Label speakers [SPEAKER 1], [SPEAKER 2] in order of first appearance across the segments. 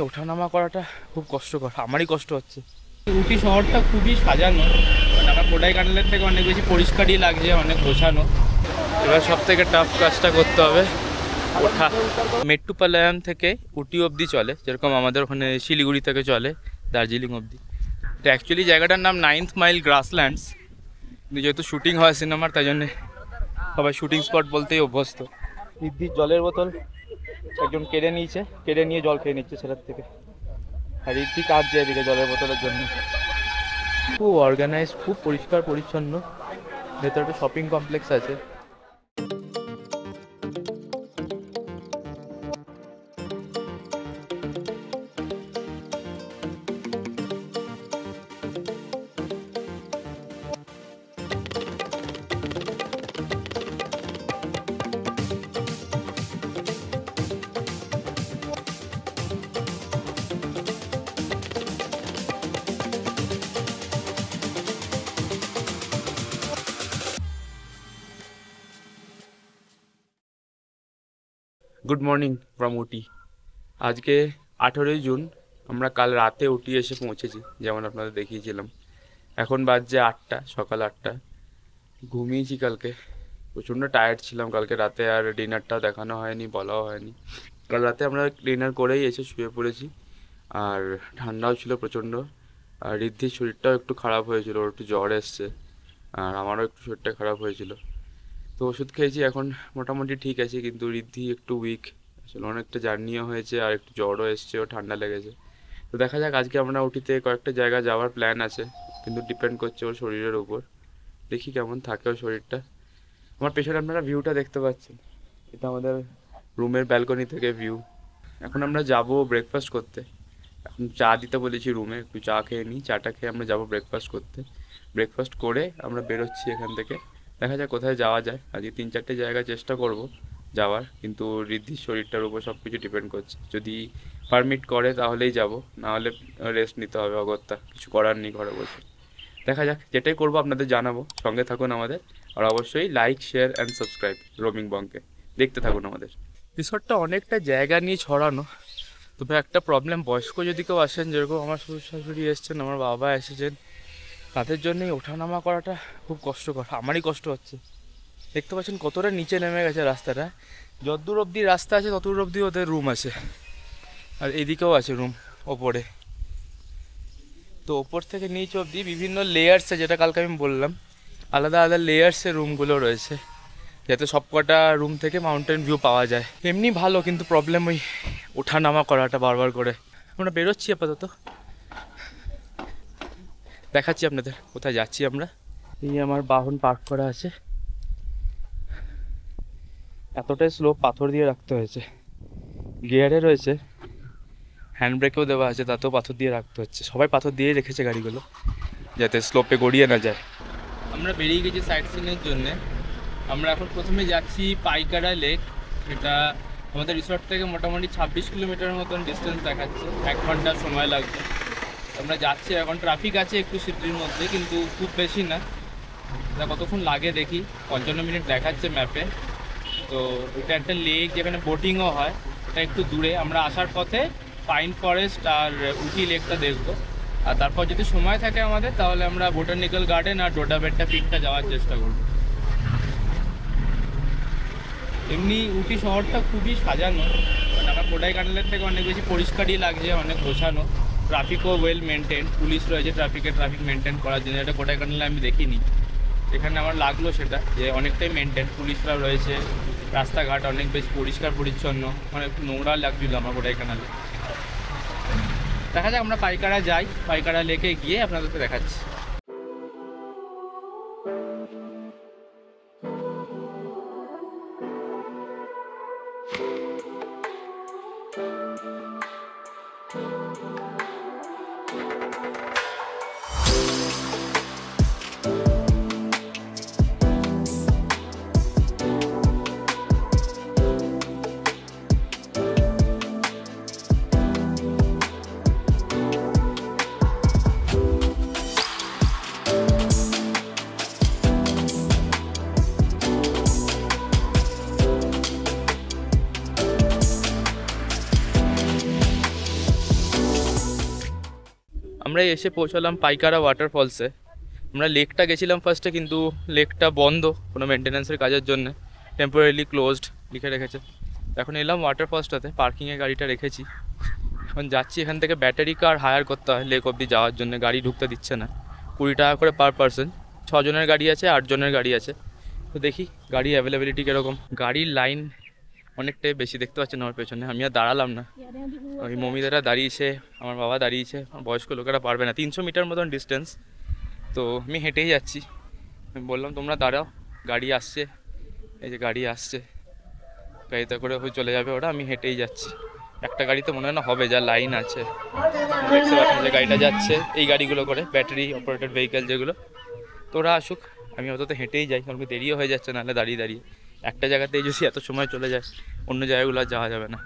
[SPEAKER 1] ওঠানামা করাটা খুব কষ্টকর, আমারই কষ্ট হচ্ছে। উটি শহরটা খুবই সাজানো, মানে আমার কোডাইকানালের থেকে অনেক বেশি পরিষ্কারই লাগছে, অনেক গোছানো। এবার সব থেকে টাফ কাজটা করতে হবে ওঠা। মেট্টুপালায়াম থেকে উটি অবধি চলে, যেরকম আমাদের ওখানে শিলিগুড়ি থেকে চলে দার্জিলিং অবধি। তো অ্যাকচুয়ালি জায়গাটার নাম 9th মাইল গ্রাসল্যান্ডস, কিন্তু যেহেতু শুটিং হয় সিনেমার, তাই জন্যে সবাই শুটিং স্পট বলতেই অভ্যস্ত। রিদ্ধির জলের বোতল একজন কেড়ে নিয়েছে, কেড়ে নিয়ে জল খেয়ে নিচ্ছে সেটার থেকে। আর রিদ্ধি কাঁদছে এদিকে জলের বোতলের জন্য। খুব অর্গানাইজ, খুব পরিষ্কার পরিচ্ছন্ন। ভেতরে একটা শপিং কমপ্লেক্স আছে। গুড মর্নিং ফ্রম উটি। আজকে 18ই জুন। আমরা কাল রাতে উটি এসে পৌঁছেছি, যেমন আপনাদের দেখিয়েছিলাম। এখন বাজছে 8টা, সকাল 8টা। ঘুমিয়েছি কালকে, প্রচণ্ড টায়ার্ড ছিলাম কালকে রাতে, আর ডিনারটাও দেখানো হয়নি, বলাও হয়নি। কাল রাতে আমরা ডিনার করেই এসে শুয়ে পড়েছি। আর ঠান্ডাও ছিল প্রচণ্ড। আর রিদ্ধির শরীরটাও একটু খারাপ হয়েছিল, ওর একটু জ্বর এসছে, আর আমারও একটু শরীরটা খারাপ হয়েছিল। তো ওষুধ খেয়েছি, এখন মোটামুটি ঠিক আছে। কিন্তু রিদ্ধি একটু উইক, আসলে অনেকটা জার্নিও হয়েছে, আর একটু জ্বরও এসছে, ও ঠান্ডা লেগেছে। তো দেখা যাক, আজকে আমরা উটিতে কয়েকটা জায়গা যাওয়ার প্ল্যান আছে, কিন্তু ডিপেন্ড করছে ওর শরীরের উপর। দেখি কেমন থাকে ওর শরীরটা। আমার পেছনে আপনারা ভিউটা দেখতে পাচ্ছেন, এটা আমাদের রুমের ব্যালকনি থেকে ভিউ। এখন আমরা যাব ব্রেকফাস্ট করতে। এখন চা দিতে বলেছি রুমে, একটু চা খেয়ে নিই। চাটা খেয়ে আমরা যাবো ব্রেকফাস্ট করতে। ব্রেকফাস্ট করে আমরা বেরোচ্ছি এখান থেকে। দেখা যাক কোথায় যাওয়া যায়। আজকে 3-4টে জায়গা চেষ্টা করব যাওয়ার, কিন্তু রিদ্ধির শরীরটার উপর সব কিছু ডিপেন্ড করছে। যদি পারমিট করে তাহলেই যাব, নাহলে রেস্ট নিতে হবে অগত্যা, কিছু করার নেই ঘরে বসে। দেখা যাক, যেটাই করবো আপনাদের জানাবো। সঙ্গে থাকুন আমাদের, আর অবশ্যই like, share and subscribe roaming বংকে। দেখতে থাকুন আমাদের। রিসর্টটা অনেকটা জায়গা নিয়ে ছড়ানো, তবে একটা প্রবলেম, বয়স্ক যদি কেউ আসেন, যেরকম আমার শ্বশুর শাশুড়ি এসছেন, আমার বাবা এসেছেন, তাদের জন্যই ওঠানামা করাটা খুব কষ্টকর, আমারই কষ্ট হচ্ছে। দেখতে পাচ্ছেন কতটা নিচে নেমে গেছে রাস্তাটা। যতদূর অবধি রাস্তা আছে ততদূর অবধি ওদের রুম আছে, আর এদিকেও আছে রুম ওপরে। তো ওপর থেকে নিচ অবধি বিভিন্ন লেয়ার্সে, যেটা কালকে আমি বললাম, আলাদা আলাদা লেয়ার্সে রুমগুলো রয়েছে, যাতে সব কটা রুম থেকে মাউন্টেন ভিউ পাওয়া যায়। এমনি ভালো, কিন্তু প্রবলেম ওই ওঠানামা করাটা বারবার করে। আমরা বেরোচ্ছি আপাতত, দেখাচ্ছি আপনাদের কোথায় যাচ্ছি আমরা। এই আমার বাহন পার্ক করা আছে, এতটাই স্লো, পাথর দিয়ে রাখতে হয়েছে। গিয়ারে রয়েছে, হ্যান্ড ব্রেকেও দেওয়া আছে, তাতেও পাথর দিয়ে রাখতে হচ্ছে। সবাই পাথর দিয়ে রেখেছে গাড়িগুলো, যাতে স্লোপে গড়িয়ে না যায়। আমরা বেরিয়ে গেছি সাইট সিনের জন্যে। আমরা এখন প্রথমে যাচ্ছি পাইকারা লেক। এটা আমাদের রিসর্ট থেকে মোটামুটি 26 কিলোমিটার মতন ডিস্টেন্স দেখাচ্ছে, 1 ঘন্টা সময় লাগবে। আমরা যাচ্ছি, এখন ট্রাফিক আছে একটু সিটির মধ্যে, কিন্তু খুব বেশি না। এটা কতক্ষণ লাগে দেখি, 55 মিনিট দেখাচ্ছে ম্যাপে। তো এটা একটা লেক, যেখানে বোটিংও হয়, এটা একটু দূরে। আমরা আসার পথে পাইন ফরেস্ট আর উটি লেকটা দেখবো। আর তারপর যদি সময় থাকে আমাদের, তাহলে আমরা বোটানিক্যাল গার্ডেন আর ডোডাবেট্টা পিকটা যাওয়ার চেষ্টা করব। এমনি উটি শহরটা খুবই সাজানো, মানে আমার কোডাইকানালের থেকে অনেক বেশি পরিষ্কারই লাগছে, অনেক গোছানো। ট্রাফিকও ওয়েল মেনটেন, পুলিশ রয়েছে ট্রাফিক মেনটেন করার জন্য। এটা কোডাইকানালে আমি দেখিনি, এখানে আমার লাগলো সেটা, যে অনেকটাই মেনটেন, পুলিশরা রয়েছে, রাস্তাঘাট অনেক বেশি পরিষ্কার পরিচ্ছন্ন, মানে একটু নোংরা লাগছিল আমার কোডাইকানালে। দেখা যাক, আমরা পাইকারা যাই, পাইকারা লেকে গিয়ে আপনাদেরকে দেখাচ্ছি। আমরা এসে পৌঁছালাম পাইকারা ওয়াটারফলসে। আমরা লেকটা গেছিলাম ফার্স্টে, কিন্তু লেকটা বন্ধ কোনো মেনটেন্যান্সের কাজের জন্য, টেম্পোরারিলি ক্লোজড লিখে রেখেছে। এখন এলাম ওয়াটারফলসটাতে, পার্কিংয়ে গাড়িটা রেখেছি। এখন যাচ্ছি, এখান থেকে ব্যাটারি কার হায়ার করতে হয় লেক অবধি যাওয়ার জন্য, গাড়ি ঢুকতে দিচ্ছে না। 20 টাকা করে পার পারসন। 6 জনের গাড়ি আছে, 8 জনের গাড়ি আছে। তো দেখি গাড়ি অ্যাভেলেবিলিটি কীরকম। গাড়ির লাইন অনেকটাই বেশি, দেখতে পাচ্ছেন আমার পেছনে। আমি আর দাঁড়ালাম না, ওই মমিদারা দাঁড়িয়েছে, আমার বাবা দাঁড়িয়েছে, বয়স্ক লোকেরা পারবে না। 300 মিটার মতন ডিস্টেন্স, তো আমি হেঁটেই যাচ্ছি। আমি বললাম তোমরা দাঁড়াও, গাড়ি আসছে, এই যে গাড়ি আসছে, গাড়িতে করে হয়ে চলে যাবে ওরা, আমি হেঁটেই যাচ্ছি। একটা গাড়িতে মনে হয় না হবে, যা লাইন আছে। দেখতে পাচ্ছেন যে গাড়িটা যাচ্ছে, এই গাড়িগুলো করে ব্যাটারি অপারেটেড ভেহিক্যাল যেগুলো। তো ওরা আসুক, আমি অন্তত হেঁটেই যাই, কারণ দেরিও হয়ে যাচ্ছে, নাহলে দাঁড়িয়ে দাঁড়িয়ে একটা জায়গাতেই যদি এত সময় চলে যায়, অন্য জায়গাগুলো আর যাওয়া যাবে না।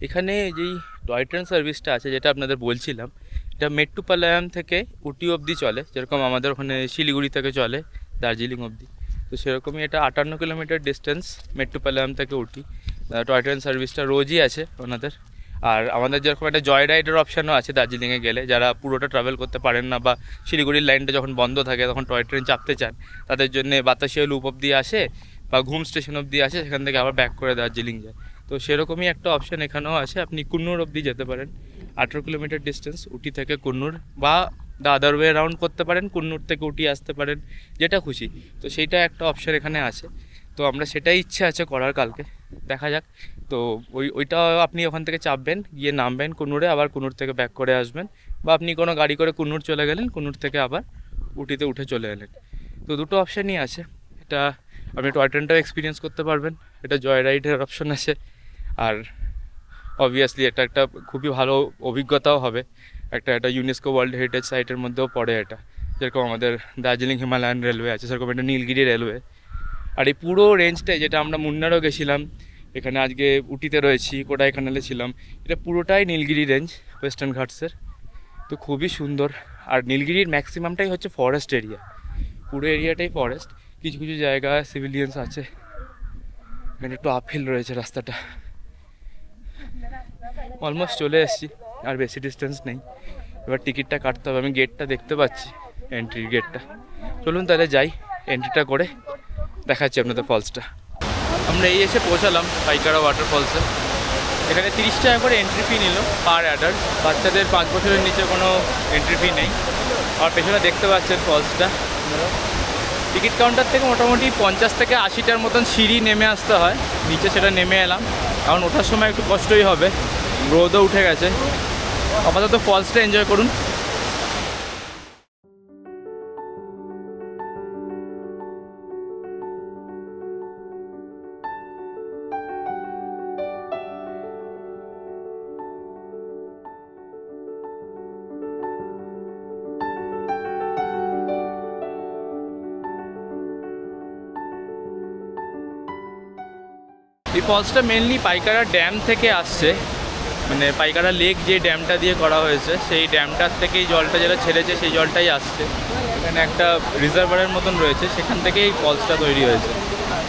[SPEAKER 1] এখানে যেই টয় ট্রেন সার্ভিসটা আছে, যেটা আপনাদের বলছিলাম, এটা মেট্টুপালায়াম থেকে উটি অবধি চলে, যেরকম আমাদের ওখানে শিলিগুড়ি থেকে চলে দার্জিলিং অবধি। তো সেরকমই এটা 58 কিলোমিটার ডিস্টেন্স মেট্টুপালায়াম থেকে উটি। টয় ট্রেন সার্ভিসটা রোজই আছে ওনাদের। আর আমাদের যেরকম একটা জয় রাইডের অপশানও আছে দার্জিলিংয়ে গেলে, যারা পুরোটা ট্রাভেল করতে পারেন না বা শিলিগুড়ির লাইনটা যখন বন্ধ থাকে তখন টয় ট্রেন চাপতে চান, তাদের জন্য বাতাসিয়া লুপ অবধি আসে বা ঘুম স্টেশন অবধি আসে, সেখান থেকে আবার ব্যাক করে দার্জিলিং যায়। তো সেরকমই একটা অপশান এখানেও আছে, আপনি কুন্নুর অবধি যেতে পারেন। 18 কিলোমিটার ডিস্টেন্স উটি থেকে কুন্নুর, বা দ্য আদার ওয়ে রাউন্ড করতে পারেন, কুন্নুর থেকে উটি আসতে পারেন, যেটা খুশি। তো সেইটা একটা অপশান এখানে আছে। তো আমরা সেটাই ইচ্ছে আছে করার কালকে, দেখা যাক। তো ওইটা আপনি ওখান থেকে চাপবেন, গিয়ে নামবেন কুন্নুরে, আবার কুন্নুর থেকে ব্যাক করে আসবেন, বা আপনি কোনো গাড়ি করে কুন্নুর চলে গেলেন, কুন্নুর থেকে আবার উটিতে উঠে চলে এলেন। তো দুটো অপশানই আছে। এটা আপনি টয় ট্রেনটাও এক্সপিরিয়েন্স করতে পারবেন, এটা জয় রাইডের অপশান আছে। আর অবভিয়াসলি এটা একটা খুবই ভালো অভিজ্ঞতাও হবে, একটা ইউনেস্কো ওয়ার্ল্ড হেরিটেজ সাইটের মধ্যেও পড়ে এটা। যেরকম আমাদের দার্জিলিং হিমালয়ান রেলওয়ে আছে, সেরকম একটা নীলগিরি রেলওয়ে। আর এই পুরো রেঞ্জটাই, যেটা আমরা মুন্নারও গেছিলাম, এখানে আজকে উটিতে রয়েছি, কোডাইকানালে ছিলাম, এটা পুরোটাই নীলগিরি রেঞ্জ ওয়েস্টার্ন ঘাটসের। তো খুবই সুন্দর। আর নীলগিরির ম্যাক্সিমামটাই হচ্ছে ফরেস্ট এরিয়া, পুরো এরিয়াটাই ফরেস্ট। কিছু কিছু জায়গায় সিভিলিয়ান্স আছে। এখানে একটু আপহিল রয়েছে রাস্তাটা। অলমোস্ট চলে এসেছি, আর বেশি ডিস্টেন্স নেই। এবার টিকিটটা কাটতে হবে। আমি গেটটা দেখতে পাচ্ছি, এন্ট্রির গেটটা। চলুন তাহলে যাই, এন্ট্রিটা করে দেখাচ্ছি আপনাদের ফলসটা। আমরা এই এসে পৌঁছালাম পাইকারা ওয়াটারফলসে। এখানে 30 টাকা করে এন্ট্রি ফি নিল পার অ্যাডাল্ট। বাচ্চাদের 5 বছরের নিচে কোনো এন্ট্রি ফি নেই। আর পেছনে দেখতে পাচ্ছেন ফলসটা। টিকিট কাউন্টার থেকে মোটামুটি 50 থেকে 80টার মতন সিঁড়ি নেমে আসতে হয় নিচে, সেটা নেমে এলাম। কারণ ওঠার সময় একটু কষ্টই হবে, রোদও উঠে গেছে। আপাতত ফলসটা এনজয় করুন। এই ফলসটা মেনলি পাইকারা ড্যাম থেকে আসছে, মানে পাইকারা লেক যে ড্যামটা দিয়ে করা হয়েছে, সেই ড্যামটার থেকেই জলটা যেটা ছেড়েছে সেই জলটাই আসছে। এখানে একটা রিজার্ভারের মতন রয়েছে, সেখান থেকেই এই ফলসটা তৈরি হয়েছে।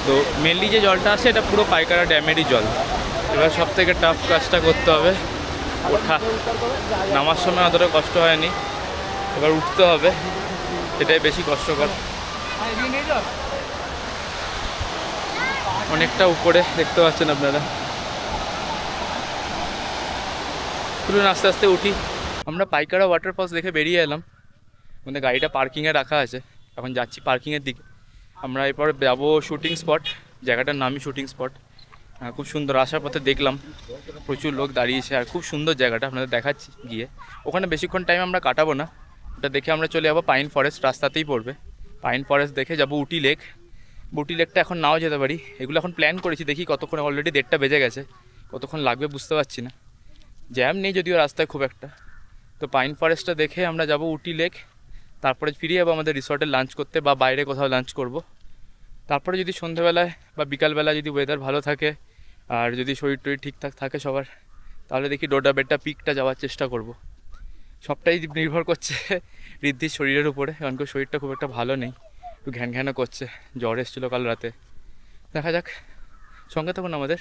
[SPEAKER 1] তো মেনলি যে জলটা আসছে এটা পুরো পাইকারা ড্যামেরই জল। এবার সব থেকে টাফ কাজটা করতে হবে ওঠা। নামার সময় অতটা কষ্ট হয়নি, এবার উঠতে হবে, এটাই বেশি কষ্টকর। অনেকটা উপরে দেখতে পাচ্ছেন আপনারা। চলুন আস্তে আস্তে উঠি। আমরা পাইকারা ওয়াটারফলস দেখে বেরিয়ে এলাম, আমাদের গাড়িটা পার্কিংয়ে রাখা আছে, এখন যাচ্ছি পার্কিংয়ের দিকে। আমরা এরপর যাবো শুটিং স্পট, জায়গাটার নামই শুটিং স্পট। খুব সুন্দর, আসার পথে দেখলাম প্রচুর লোক দাঁড়িয়েছে, আর খুব সুন্দর জায়গাটা, আপনাদের দেখাচ্ছি গিয়ে। ওখানে বেশিক্ষণ টাইম আমরা কাটাবো না, ওটা দেখে আমরা চলে যাবো পাইন ফরেস্ট, রাস্তাতেই পড়বে। পাইন ফরেস্ট দেখে যাবো উটি লেক। উটি লেকটা এখন নাও যেতে পারি, এগুলো এখন প্ল্যান করেছি, দেখি কতক্ষণ। অলরেডি 1:30 বেজে গেছে, কতক্ষণ লাগবে বুঝতে পারছি না। জ্যাম নেই যদিও রাস্তায় খুব একটা। তো পাইন ফরেস্টটা দেখে আমরা যাব উটি লেক, তারপরে ফিরে যাবো আমাদের রিসর্টে লাঞ্চ করতে, বা বাইরে কোথাও লাঞ্চ করব। তারপরে যদি সন্ধ্যেবেলায় বা বিকালবেলা যদি ওয়েদার ভালো থাকে, আর যদি শরীর টরীর ঠিকঠাক থাকে সবার, তাহলে দেখি ডোডা বেড্ডা পিকটা যাওয়ার চেষ্টা করব। সবটাই নির্ভর করছে ঋদ্ধির শরীরের উপরে, কারণ কি শরীরটা খুব একটা ভালো নেই, একটু ঘ্যান ঘ্যানও করছে, জ্বর এসেছিলো কাল রাতে। দেখা যাক, সঙ্গে থাকুন আমাদের।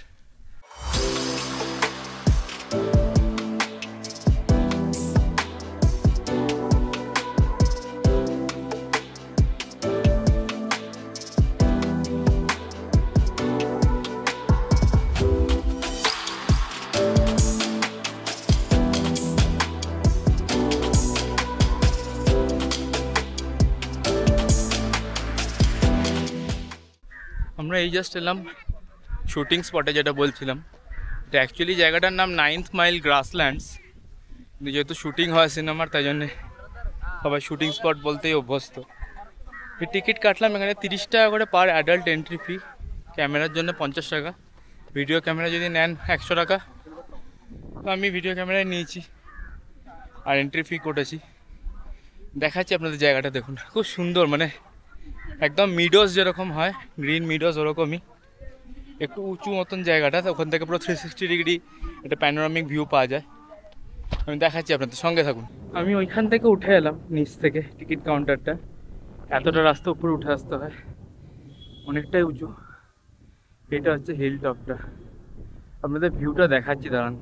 [SPEAKER 1] এই জাস্ট এলাম শুটিং স্পটে, যেটা বলছিলাম। এটা অ্যাকচুয়ালি জায়গাটার নাম 9th মাইল গ্রাসল্যান্ডস, কিন্তু যেহেতু শুটিং হয় সিনেমার, তাই জন্যে সবাই শুটিং স্পট বলতেই অভ্যস্ত। টিকিট কাটলাম এখানে 30 টাকা করে পার অ্যাডাল্ট এন্ট্রি ফি, ক্যামেরার জন্য 50 টাকা, ভিডিও ক্যামেরা যদি নেন 100 টাকা। তো আমি ভিডিও ক্যামেরায় নিয়েছি আর এন্ট্রি ফি কটেছি। দেখাচ্ছি আপনাদের জায়গাটা, দেখুন খুব সুন্দর, মানে একদম মিডোজ যেরকম হয়, গ্রিন মিডোজ ওরকমই, একটু উঁচু মতন জায়গাটা। ওখান থেকে পুরো 360 ডিগ্রি একটা প্যানোরামিক ভিউ পাওয়া যায়। আমি দেখাচ্ছি আপনাদের, সঙ্গে থাকুন। আমি ওইখান থেকে উঠে এলাম নিচ থেকে, টিকিট কাউন্টারটা। এতটা রাস্তা উপরে উঠে আসতে হয়, অনেকটাই উঁচু। এটা হচ্ছে হিল টপটা, আপনাদের ভিউটা দেখাচ্ছি, দাঁড়ান।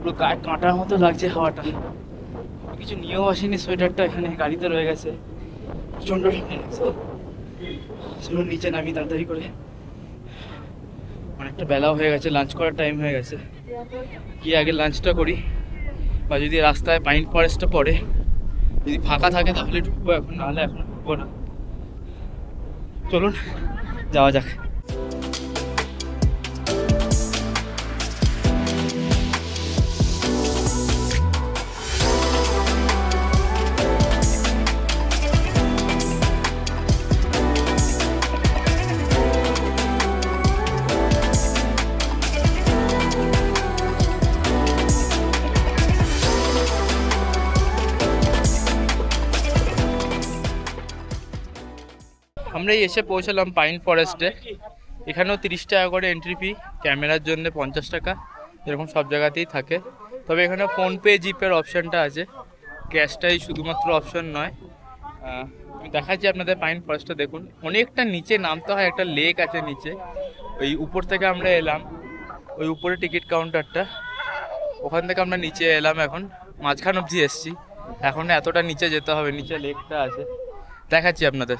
[SPEAKER 1] পুরো গায়ে কাঁটার মতো লাগছে হাওয়াটা। কিছু নিয়েও আসিনি, সোয়েটারটা এখানে গাড়িতে রয়ে গেছে। প্রচণ্ড ঠান্ডা লাগছে। চলুন নিচে নামি তাড়াতাড়ি করে, অনেকটা বেলাও হয়ে গেছে, লাঞ্চ করার টাইম হয়ে গেছে। গিয়ে আগে লাঞ্চটা করি, বা যদি রাস্তায় পাইন ফরেস্টটা পড়ে, যদি ফাঁকা থাকে তাহলে ঢুকবো, এখন নাহলে এখন ঢুকবো না। চলুন যাওয়া যাক। আমরা এসে পৌঁছালাম পাইন ফরেস্টে। এখানেও 30 টাকা করে এন্ট্রি ফি, ক্যামেরার জন্য 50 টাকা, এরকম সব জায়গাতেই থাকে। তবে এখানে ফোনপে জিপের অপশানটা আছে, ক্যাশটাই শুধুমাত্র অপশান নয়। আমি দেখাচ্ছি আপনাদের পাইন ফরেস্টটা, দেখুন অনেকটা নিচে নামতে হয়, একটা লেক আছে নিচে। ওই উপর থেকে আমরা এলাম, ওই উপরে টিকিট কাউন্টারটা, ওখান থেকে আমরা নিচে এলাম। এখন মাঝখান অবধি এসছি, এখন এতটা নিচে যেতে হবে, নিচে লেকটা আছে, দেখাচ্ছি আপনাদের।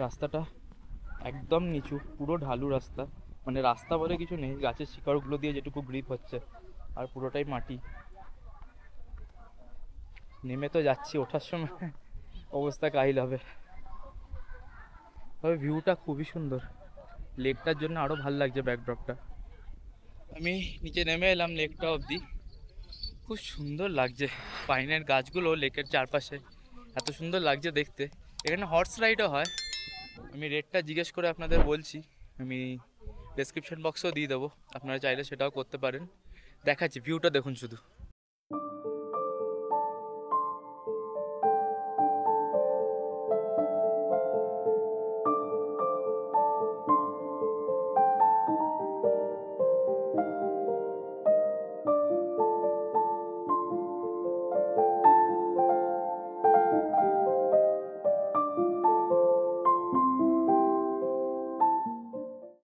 [SPEAKER 1] রাস্তাটা একদম নিচু, পুরো ঢালু রাস্তা, মানে রাস্তা বলে কিছু নেই, গাছের শিকড়গুলো দিয়ে যেটুকু গ্রিপ হচ্ছে, আর পুরোটাই মাটি। নেমে তো যাচ্ছি, ওঠার সময় অবস্থা কাহিল হবে। তবে ভিউটা খুবই সুন্দর, লেকটার জন্য আরও ভালো লাগছে ব্যাকড্রপটা। আমি নিচে নেমে এলাম লেকটা অবধি, খুব সুন্দর লাগছে, পাইনের গাছগুলো লেকের চারপাশে এত সুন্দর লাগছে দেখতে। এখানে হর্স রাইডও হয়, আমি রেটটা জিজ্ঞেস করে আপনাদের বলছি, আমি ডেসক্রিপশন বক্সেও দিয়ে দেবো, আপনারা চাইলে সেটাও করতে পারেন। দেখাচ্ছি, ভিউটা দেখুন শুধু।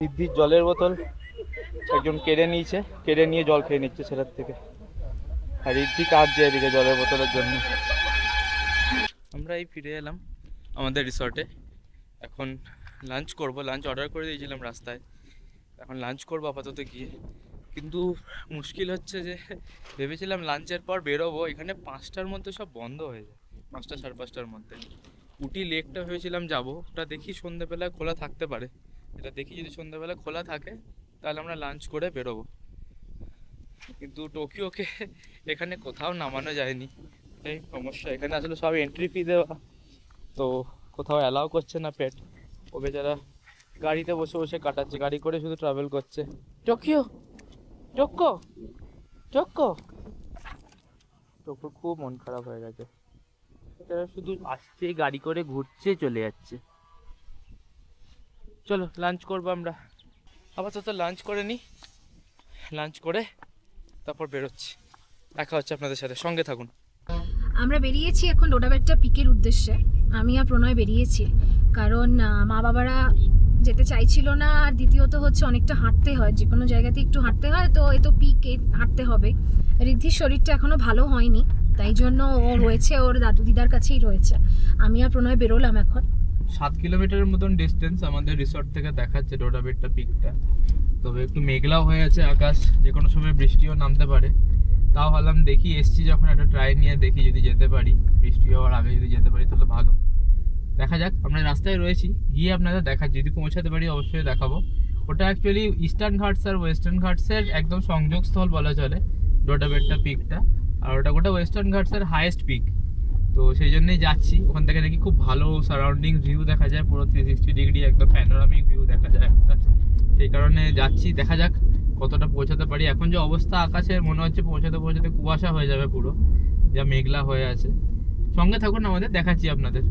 [SPEAKER 1] সিদ্ধির জলের বোতল একজন কেড়ে নিয়েছে, কেড়ে নিয়ে জল খেয়ে নিচ্ছে সেটার থেকে, আর ঋদ্ধি কাঁদছে এদিকে জলের বোতলের জন্য। আমরা এই ফিরে এলাম আমাদের রিসর্টে, এখন লাঞ্চ করব। লাঞ্চ অর্ডার করে দিয়েছিলাম রাস্তায়, এখন লাঞ্চ করবো আপাতত গিয়ে। কিন্তু মুশকিল হচ্ছে যে ভেবেছিলাম লাঞ্চের পর বেরোবো, এখানে 5টার মধ্যে সব বন্ধ হয়ে যায়, 5টা 5:30টার মধ্যে। উটি লেকটা ভেবেছিলাম যাবো, ওটা দেখি সন্ধ্যেবেলায় খোলা থাকতে পারে, এটা দেখি যদি সন্ধ্যেবেলা খোলা থাকে তাহলে আমরা লাঞ্চ করে বেরোবো। কিন্তু টোকিওকে এখানে কোথাও নামানো যায়নি, এই সমস্যা। এখানে আসলে সব এন্ট্রি ফি দেওয়া, তো কোথাও অ্যালাউ করছে না পেট। ও বেচারা গাড়িতে বসে বসে কাটাচ্ছে, গাড়ি করে শুধু ট্রাভেল করছে। টোকিও, টোক্কো, টোক্কো। টোক্কোর খুব মন খারাপ হয়ে গেছে, এরা শুধু আসছে গাড়ি করে, ঘুরছে, চলে যাচ্ছে। চলো লাঞ্চ করবো আমরা, আপাতত লাঞ্চ করে নিই, লাঞ্চ করে তারপর বেরোচ্ছি। দেখা হচ্ছে আপনাদের সাথে, সঙ্গে থাকুন।
[SPEAKER 2] আমরা বেরিয়েছি এখন লোডাবেট্টা পিকের উদ্দেশ্যে। আমি আর প্রণয় বেরিয়েছি কারণ মা বাবারা যেতে চাইছিল না, আর দ্বিতীয়ত হচ্ছে অনেকটা হাঁটতে হয়, যে কোনো জায়গাতে একটু হাঁটতে হয়, তো এ তো পিকে হাঁটতে হবে। ঋদ্ধির শরীরটা এখনো ভালো হয়নি, তাই জন্য ও রয়েছে, ওর দাদু দিদার কাছেই রয়েছে। আমি আর প্রণয় বেরোলাম এখন।
[SPEAKER 1] 7 কিলোমিটারের মতন ডিস্টেন্স আমাদের রিসর্ট থেকে দেখাচ্ছে লোডাবেট্টা পিকটা। তবে একটু মেঘলাও হয়ে আছে আকাশ, যে কোনো সময় বৃষ্টিও নামতে পারে। তাও ভাবলাম দেখি, এসছি যখন একটা ট্রাই নিয়ে দেখি, যদি যেতে পারি, বৃষ্টি হওয়ার আগে যদি যেতে পারি তাহলে ভালো। দেখা যাক, আমরা রাস্তায় রয়েছি, গিয়ে আপনাদের দেখাচ্ছি, যদি পৌঁছাতে পারি অবশ্যই দেখাবো। ওটা অ্যাকচুয়ালি ইস্টার্ন ঘাটস আর ওয়েস্টার্ন ঘাটসের একদম সংযোগস্থল বলা চলে লোডাবেট্টা পিকটা। আর ওটা গোটা ওয়েস্টার্ন ঘাটসের হাইয়েস্ট পিক, তো সেই জন্যই যাচ্ছি। ওখান থেকে দেখি খুব ভালো সারাউন্ডিং ভিউ দেখা যায়, পুরো 360 ডিগ্রি একদম প্যানোরামিক ভিউ দেখা যায় একটা। সেই কারণে যাচ্ছি, দেখা যাক কতটা পৌঁছাতে পারি। এখন যে অবস্থা আকাশের, মনে হচ্ছে পৌঁছাতে পৌঁছাতে কুয়াশা হয়ে যাবে পুরো, যা মেঘলা হয়ে আছে। সঙ্গে থাকুন, আমাদের দেখাচ্ছি আপনাদের।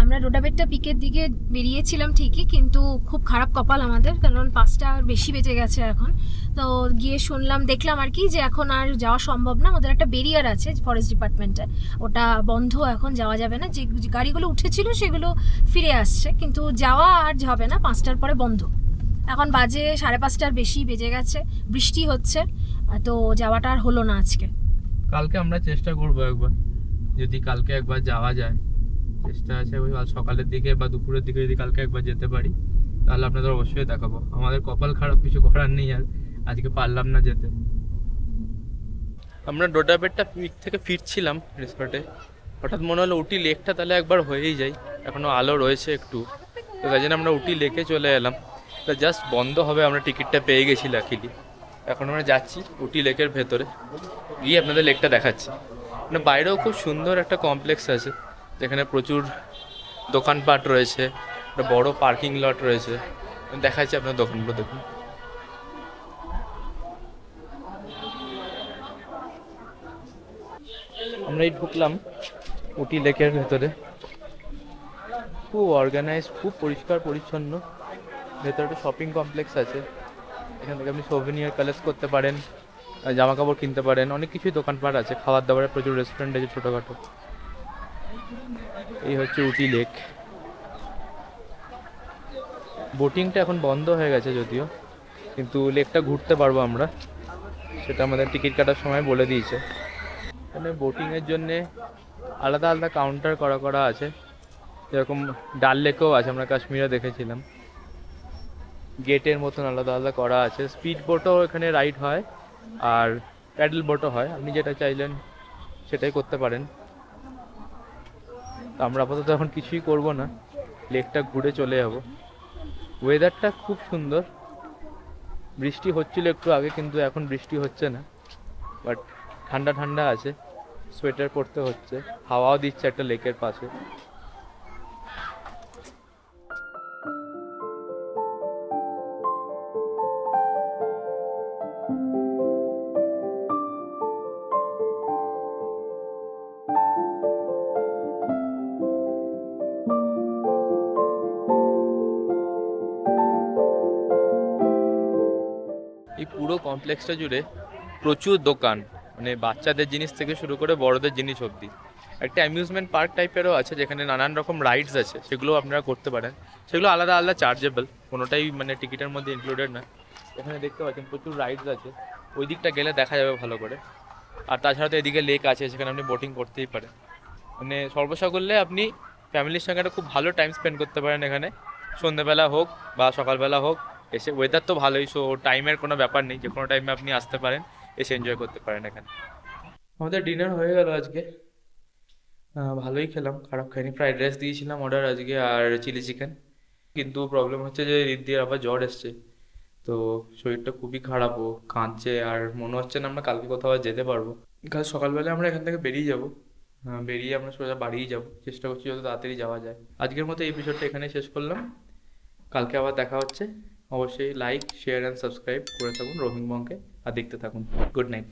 [SPEAKER 2] আমরা লোডাবেট্টা পিকের দিকে বেরিয়েছিলাম ঠিকই, কিন্তু খুব খারাপ কপাল আমাদের, কারণ 5টা বেশি বেজে গেছে এখন। তো গিয়ে শুনলাম, দেখলাম আর কি, যে এখন আর যাওয়া সম্ভব না। ওদের একটা ব্যারিয়ার আছে ফরেস্ট ডিপার্টমেন্টে, ওটা বন্ধ, এখন যাওয়া যাবে না। যে গাড়িগুলো উঠেছিল সেগুলো ফিরে আসছে, কিন্তু যাওয়া আর হবে না, 5টার পরে বন্ধ। এখন বাজে 5:30টার বেশি বেজে গেছে, বৃষ্টি হচ্ছে, তো যাওয়াটা আর হলো না আজকে।
[SPEAKER 1] কালকে আমরা চেষ্টা করবো একবার, যদি কালকে একবার যাওয়া যায়। চেষ্টা আছে ওই সকালের দিকে বা দুপুরের দিকে যদি কালকে একবার যেতে পারি, তাহলে আপনাদের অবশ্যই দেখাবো। আমাদের কপাল খারাপ, কিছু করার নেই, আর আজকে পারলাম না যেতে। আমরা লোডাবেট্টা পিক থেকে ফিরছিলাম রিসর্টে, হঠাৎ মনে হলো উটি লেকটা তাহলে একবার হয়েই যাই, এখনও আলো রয়েছে একটু, তো তাই জন্য আমরা উটি লেকে চলে এলাম। তা জাস্ট বন্ধ হবে, আমরা টিকিটটা পেয়ে গেছি লাকিলি। এখন আমরা যাচ্ছি উটি লেকের ভেতরে, গিয়ে আপনাদের লেকটা দেখাচ্ছি। মানে বাইরেও খুব সুন্দর একটা কমপ্লেক্স আছে, যেখানে প্রচুর দোকানপাট রয়েছে, একটা বড় পার্কিং লট রয়েছে। দেখাচ্ছি আপনার দোকানগুলো, দেখুন। আমরা এই ঢুকলাম উটি লেকের ভেতরে, খুব অর্গানাইজ, খুব পরিষ্কার পরিচ্ছন্ন। ভেতরে একটা শপিং কমপ্লেক্স আছে, এখান থেকে আপনি সোভেনিয়ার কালেক্ট করতে পারেন, জামা কাপড় কিনতে পারেন, অনেক কিছুই দোকানপাট আছে, খাবার দাবারের প্রচুর রেস্টুরেন্ট আছে ছোটোখাটো। এই হচ্ছে উটি লেক। বোটিংটা এখন বন্ধ হয়ে গেছে যদিও, কিন্তু লেকটা ঘুরতে পারবো আমরা, সেটা আমাদের টিকিট কাটার সময় বলে দিয়েছে। এখানে বোটিংয়ের জন্যে আলাদা আলাদা কাউন্টার করা করা আছে, যেরকম ডাল লেকেও আছে, আমরা কাশ্মীরে দেখেছিলাম। গেটের মতন আলাদা আলাদা করা আছে। স্পিড বোটও এখানে রাইড হয়, আর প্যাডেল বোটও হয়, আপনি যেটা চাইলেন সেটাই করতে পারেন। তো আমরা আপাতত এখন কিছুই করব না, লেকটা ঘুরে চলে যাব। ওয়েদারটা খুব সুন্দর, বৃষ্টি হচ্ছিল একটু আগে, কিন্তু এখন বৃষ্টি হচ্ছে না, বাট ঠান্ডা ঠান্ডা আছে, সোয়েটার পরতে হচ্ছে, হাওয়াও দিচ্ছে একটা লেকের পাশে। এই পুরো কমপ্লেক্সটা জুড়ে প্রচুর দোকান, মানে বাচ্চাদের জিনিস থেকে শুরু করে বড়দের জিনিস অবধি। একটা অ্যামিউজমেন্ট পার্ক টাইপেরও আছে, যেখানে নানান রকম রাইডস আছে, সেগুলো আপনারা করতে পারেন। সেগুলো আলাদা আলাদা চার্জেবল, কোনোটাই মানে টিকিটের মধ্যে ইনক্লুডেড না। এখানে দেখতে পাচ্ছেন প্রচুর রাইডস আছে, ওই দিকটা গেলে দেখা যাবে ভালো করে। আর তাছাড়া তো এদিকে লেক আছে, সেখানে আপনি বোটিং করতেই পারেন। মানে সর্বসাকুল্যে আপনি ফ্যামিলির সঙ্গে একটা খুব ভালো টাইম স্পেন্ড করতে পারেন এখানে, সন্ধ্যেবেলা হোক বা সকালবেলা হোক এসে। ওয়েদার তো ভালোই, সো টাইমের কোনো ব্যাপার নেই, যে কোনো টাইমে আপনি আসতে পারেন, এসে এনজয় করতে পারেন এখানে। আমাদের ডিনার হয়ে গেল আজকে, ভালোই খেলাম, খারাপ খাইনি। ফ্রাইড রাইস দিয়েছিলাম অর্ডার আজকে, আর চিলি চিকেন। কিন্তু প্রবলেম হচ্ছে যে রিদ্ধির আবার জ্বর এসছে, তো শরীরটা খুবই খারাপ, ও কাঁদছে আর মনে হচ্ছে না আমরা কালকে কোথাও আর যেতে পারবো। কাল সকালবেলা আমরা এখান থেকে বেরিয়ে যাব, বেরিয়ে আমরা সোজা বাড়িই যাব, চেষ্টা করছি যত তাড়াতাড়ি যাওয়া যায়। আজকের মতো এই এপিসোডটা এখানে শেষ করলাম, কালকে আবার দেখা হচ্ছে। অবশ্যই লাইক শেয়ার অ্যান্ড সাবস্ক্রাইব করে থাকুন রোহিং বংকে আর দেখতে থাকুন। Good night.